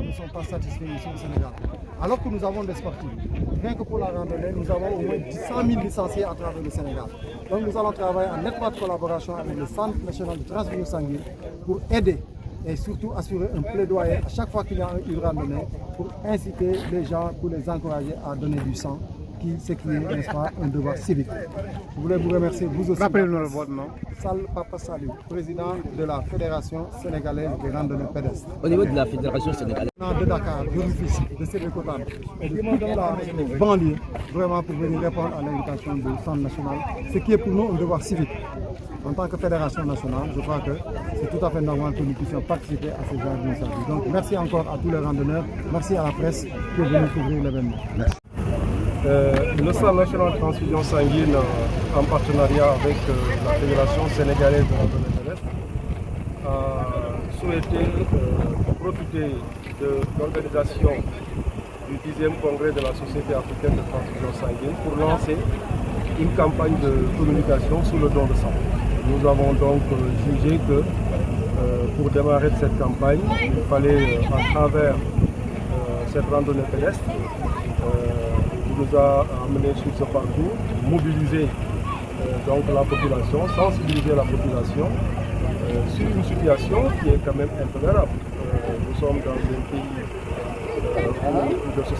ne sont pas satisfaits ici au Sénégal. Alors que nous avons des sportifs. Rien que pour la randonnée, nous avons au moins 100 000 licenciés à travers le Sénégal. Donc nous allons travailler en étroite collaboration avec le Centre national de transfusion sanguine pour aider et surtout assurer un plaidoyer à chaque fois qu'il y a une randonnée pour inciter les gens, pour les encourager à donner du sang, ce qui est, n'est-ce pas, un devoir civique. Je voulais vous remercier, vous aussi. Rappelez-nous votre nom. Sal Papa Salou, président de la Fédération sénégalaise des randonnées pédestres. Au niveau de la Fédération sénégalaise De Dakar, de Rufisque, de Sébikotane et de toute la banlieue, vraiment pour venir répondre à l'invitation du Centre national, ce qui est pour nous un devoir civique. En tant que fédération nationale, je crois que c'est tout à fait normal que nous puissions participer à ces genres d'initiatives. Donc merci encore à tous les randonneurs, merci à la presse qui est venue couvrir l'événement. Merci. Le Centre national de transfusion sanguine, en partenariat avec la Fédération sénégalaise de randonnée pédestre, a souhaité profiter de l'organisation du 10e congrès de la Société africaine de transfusion sanguine pour lancer une campagne de communication sous le don de sang. Nous avons donc jugé que pour démarrer cette campagne, il fallait à travers cette randonnée pédestre qui nous a amené sur ce parcours, mobiliser donc la population, sensibiliser la population sur une situation qui est quand même intolérable. Nous sommes dans un pays où plus de 60%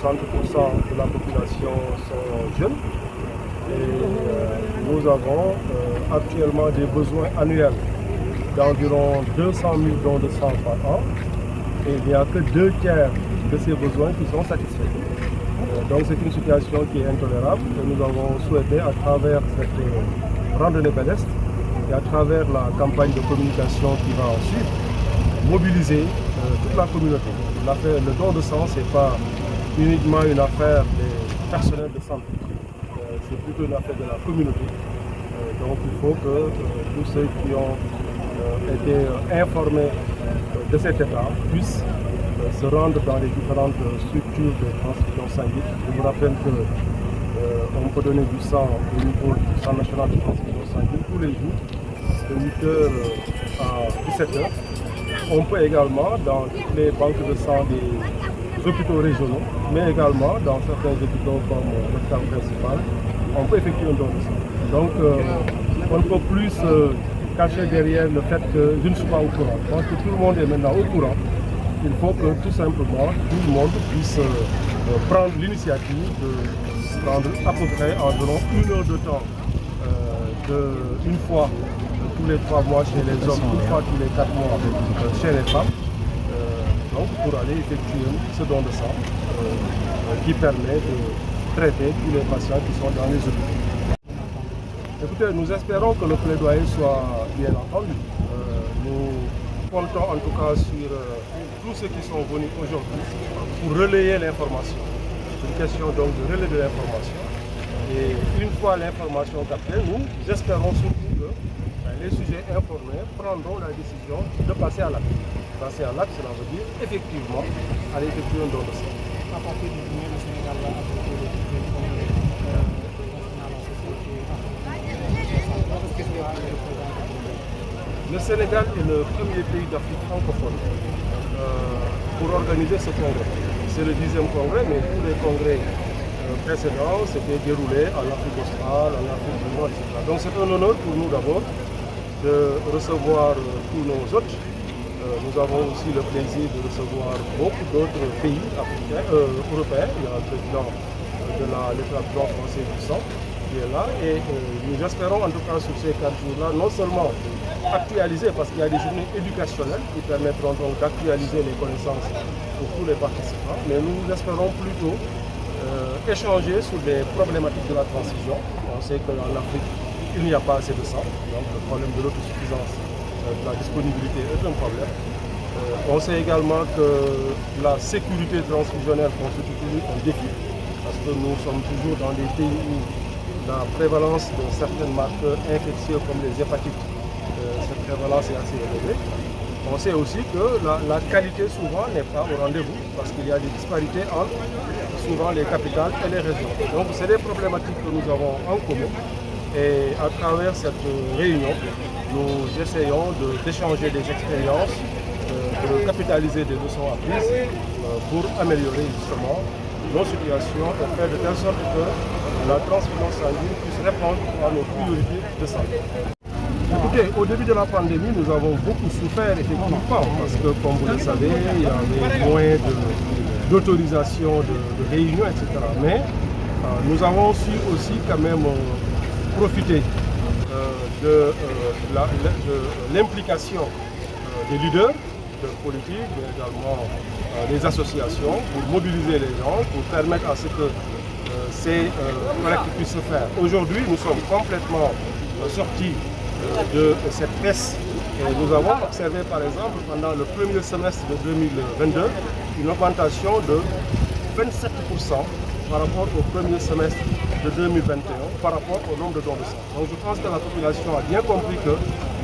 de la population sont jeunes et nous avons actuellement des besoins annuels d'environ 200 000 dons de sang par an et il n'y a que 2 tiers de ces besoins qui sont satisfaits. Donc c'est une situation qui est intolérable et nous avons souhaité à travers cette randonnée pédestre et à travers la campagne de communication qui va ensuite mobiliser toute la communauté. Le don de sang, ce n'est pas uniquement une affaire des personnels de santé, c'est plutôt une affaire de la communauté. Donc il faut que tous ceux qui ont été informés de cet état puissent se rendre dans les différentes structures de transfusion sanguine. Je vous rappelle qu'on peut donner du sang au niveau du Centre national de transfusion sanguine tous les jours, de 8h à 17h. On peut également dans toutes les banques de sang des hôpitaux régionaux, mais également dans certains hôpitaux comme l'hôpital principal, on peut effectuer un don de sang. Donc on ne peut plus se cacher derrière le fait que je ne suis pas au courant. Je pense que tout le monde est maintenant au courant. Il faut que tout simplement tout le monde puisse prendre l'initiative de prendre à peu près environ 1 heure de temps, une fois tous les 3 mois chez les hommes, une fois tous les 4 mois chez les femmes, donc pour aller effectuer ce don de sang qui permet de traiter tous les patients qui sont dans les hôpitaux. Écoutez, nous espérons que le plaidoyer soit bien entendu. Nous comptons en tout cas sur tous ceux qui sont venus aujourd'hui pour relayer l'information. C'est une question donc de relais de l'information. Et une fois l'information captée, nous espérons surtout que les sujets informés prendront la décision de passer à l'acte. Passer à l'acte, cela veut dire effectivement aller effectuer un don de sang. À partir du jour, le Sénégal va adopter le congrès Le Sénégal est le premier pays d'Afrique francophone pour organiser ce congrès. C'est le 10e congrès, mais tous les congrès précédents s'étaient déroulés en Afrique australe, en Afrique du Nord, etc. Donc c'est un honneur pour nous d'abord de recevoir tous nos hôtes. Nous avons aussi le plaisir de recevoir beaucoup d'autres pays africains, européens. Il y a le président de l'établissement français du sang qui est là. Et nous espérons en tout cas sur ces 4 jours-là, non seulement actualiser, parce qu'il y a des journées éducationnelles qui permettront donc d'actualiser les connaissances pour tous les participants, mais nous espérons plutôt échanger sur les problématiques de la transfusion. On sait qu'en Afrique, il n'y a pas assez de sang, donc le problème de l'autosuffisance, de la disponibilité est un problème. On sait également que la sécurité transfusionnelle constitue un défi, parce que nous sommes toujours dans des pays où la prévalence de certains marqueurs infectieux comme les hépatites, cette prévalence est assez élevée. On sait aussi que la qualité souvent n'est pas au rendez-vous parce qu'il y a des disparités entre souvent les capitales et les régions. Donc c'est des problématiques que nous avons en commun et à travers cette réunion, nous essayons d'échanger des expériences de capitaliser des leçons apprises pour améliorer justement nos situations et faire de telle sorte que la transfusion sanguine puisse répondre à nos priorités de santé. Écoutez, au début de la pandémie, nous avons beaucoup souffert effectivement parce que, comme vous le savez, il y avait moins d'autorisation de réunions, etc. Mais nous avons su aussi quand même profiter de l'implication des leaders de politique, mais également des associations pour mobiliser les gens, pour permettre à ce que ces collectes puissent se faire. Aujourd'hui, nous sommes complètement sortis de cette baisse. Et nous avons observé par exemple pendant le premier semestre de 2022 une augmentation de 27% par rapport au premier semestre de 2021 par rapport au nombre de dons de sang. Donc je pense que la population a bien compris que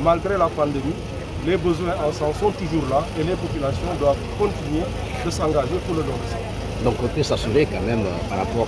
malgré la pandémie, les besoins en sang sont toujours là et les populations doivent continuer de s'engager pour le don de sang. Donc on peut s'assurer quand même par rapport